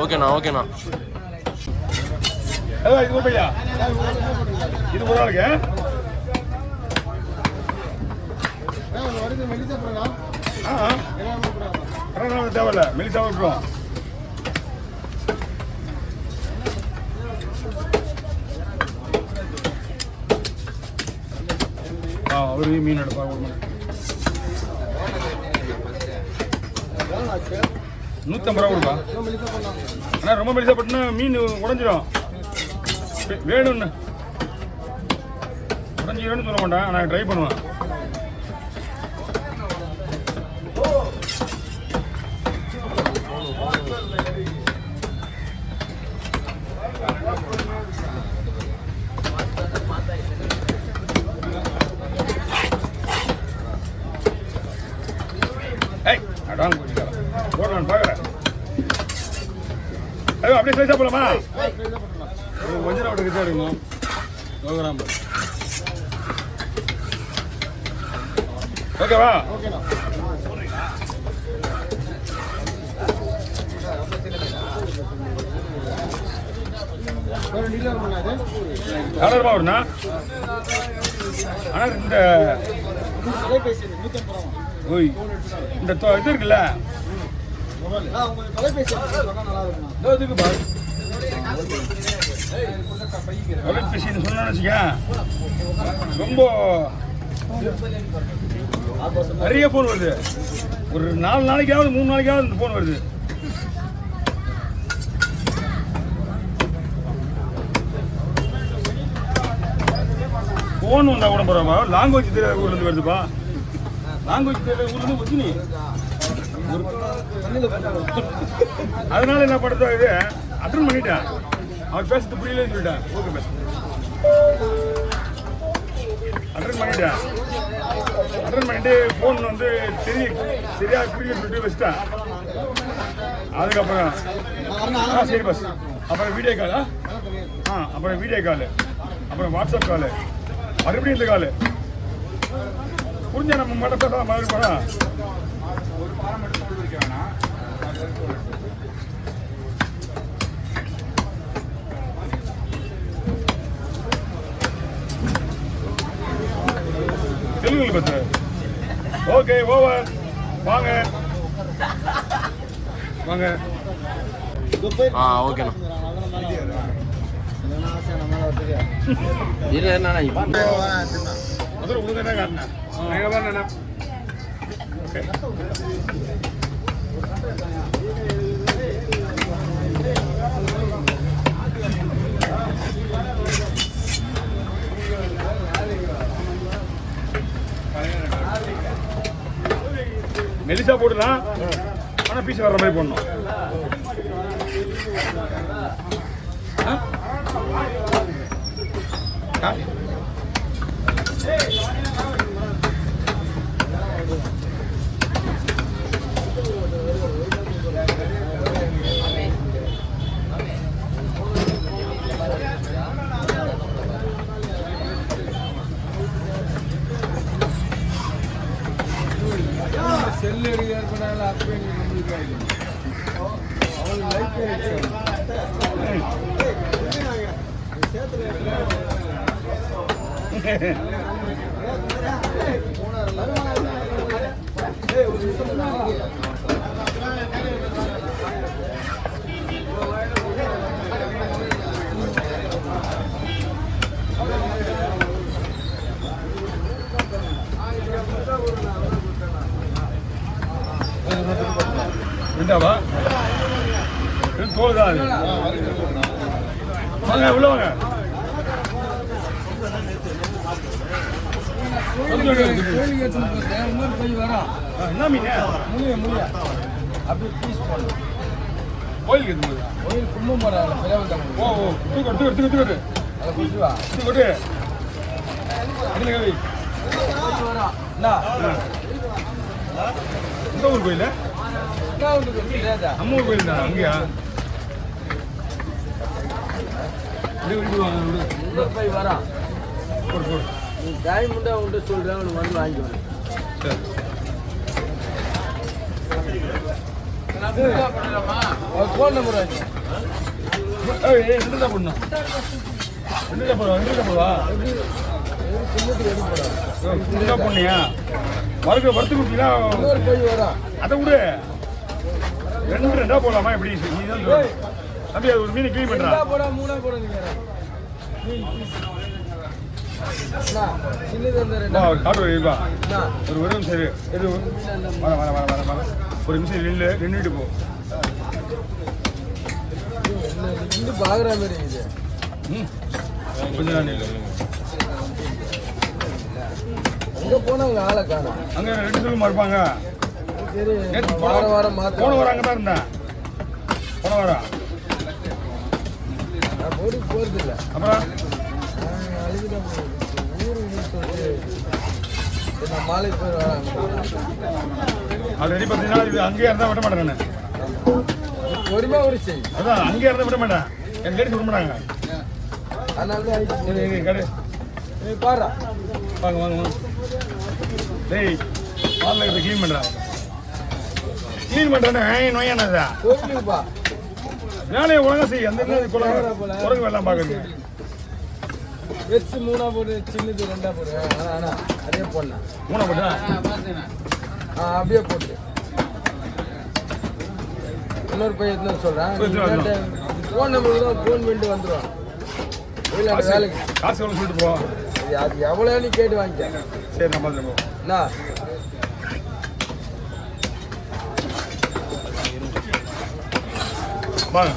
ஓகேண்ணா ஓகேண்ணா. இது ஒரு பையா, இது ஒரு ஆளுக்கு தேவையில்ல, மெலிசா விட்டுரும். ஒரு மீன் எடுப்பா, ஒரு மீன் 150 ரூபா கொடுப்பா. ஆனால் ரொம்ப மெலிசா போட்டுனா மீன் உடஞ்சிடும். வேணும்னு உடஞ்சிடும்னு சொல்ல மாட்டேன், நான் ட்ரை பண்ணுவேன். போடலாம் பார்க்குறேன். ஐயோ அப்படியே சைஸாக போகலாமா? கொஞ்சம் அப்படி கிட்ட எடுக்கணும். நோக்கிறாம ஓகேவா? எவ்வளோ ரூபா வருண்ணா? ஆனால் இந்த ஓய் இந்த இது இருக்குல்ல, தொலைபேசி சொன்னு வச்சுக்க, ரொம்ப நிறைய ஃபோன் வருது. ஒரு 4 நாளைக்காவது 3 நாளைக்காவது இந்த ஃபோன் வருது. ஃபோன் வந்தால் கூட போகிறாமா? லாங்குவேஜ் தெரியாத ஊர்லேருந்து வருதுப்பா. லாங்குவேஜ் தெரியாத ஊர்லேருந்து வச்சு நீ அதனால என்ன பண்ணுறதா, இது அட்டன் பண்ணிட்டேன். அவர் பேசுறது புரியலன்னு சொல்லிட்டேன். ஓகே பேச அட்டன் பண்ணிட்டேன். அட்டன் பண்ணிட்டு ஃபோன் வந்து சரியாக புரியலன்னு சொல்லிட்டு வச்சுட்டேன். அதுக்கப்புறம் சரி பஸ், அப்புறம் வீடியோ காலா, அப்புறம் வீடியோ காலு, அப்புறம் வாட்ஸ்அப் காலு, மறுபடியும் இந்த காலு புரிஞ்ச நம்ம மட்டும் பேச மாதிரி போனா ஒரு பாரம் மட்டும் சொல்லிருக்க வேணாம். தெலுங்குல பேசு. Okay over. வாங்க வாங்க. ஓகேண்ணா. இல்லை என்ன முதல்ல உங்களுக்கு என்ன காட்டினேன்? ஓகே மெலிசா போடலாம், ஆனால் பீஸ் வர்ற மாதிரி போடணும். செல் ஏற்படாத அப்போ நம்மளுக்கு அவங்க லைஃப் ரெண்டாவா தோல் தான் வாங்க உள்ள வாங்க. என்ன மீன்? முழியா அப்படி பீஸ் போடணும். கோயிலுக்கு எது கோயில் கும்பம் போகிறாங்க. ஓ ஓ தூக்கட்டு அதை குடிச்சுவா தூக்கட்டு எந்த ஊர் கோயில்? அம்மா கோயில் தான். அங்கேயா? போய் வரான் டைமுண்டா உண்டு சொல்கிறேன். அவனுக்கு வந்து வாங்கிக்குவேன். ஃபோன் நம்பர் வாங்கி ரெண்டு தான் போடணும். ரெண்டு தான் போடுவா சின்ன பொண்ணியா வறுத்து கொடுத்தீங்கன்னா அதை விடு. ரெண்டா போடலாமா எப்படி? நீ தான் சொல்லு. தம்பி அது ஒரு மீனை க்ளீன் பண்ணுறா. போடா 3 போட நீங்கள் காட்டு வரீங்களா? ஒரு நிமிஷம் சரி. இது வர ஒரு நிமிஷம் நின்றுட்டு போ. பார்க்குற மாதிரி இது கொஞ்சம் நாள் இல்லை. அங்கே போனால் அவங்க ஆளை காணும். அங்கே 2 சொல்லுமா இருப்பாங்க. சரி வாரம் போன வாரம் அங்கே தான் இருந்தேன். போன வாரம் நான் போகிறது இல்லை. அப்புறம் நான் மாலை போய் ஆல்ரெடி பார்த்தீங்கன்னா இது அங்கேயே இருந்தால் விட மாட்டேன் நான். பொறுமையாக ஒரு செய். அதான் அங்கேயே இருந்தால் விட மாட்டேன். என் லேடிஸ் விட மாட்டாங்க. அதனால தான் கடை பாரு வாங்க. டேய் பாலில் இதை க்ளீன் பண்ணுறேன். க்ளீன் பண்ணுறேன்னு நோயானதா கோயிலுப்பா வேலையை ஒழுங்கா செய்ய. அந்த குரங்கு வெள்ளம் பார்க்குறீங்க. வெச்சு 3 போடு, சின்னது 2 போடு. ஆனால் அதே போடலாம். 3 போட்டா அப்படியே போட்டு இன்னொரு பையன் என்ன சொல்கிறேன். ஃபோன் நம்பருக்கு தான் ஃபோன் பண்ணிட்டு வந்துடுவான். இல்லை அந்த வேலைக்கு காசு எவ்வளோ சொல்லிட்டு போ. அது எவ்வளோ நீ கேட்டு வாங்கிக்க. சரி நான் பார்த்துட்டு போ. என்ன வாங்க.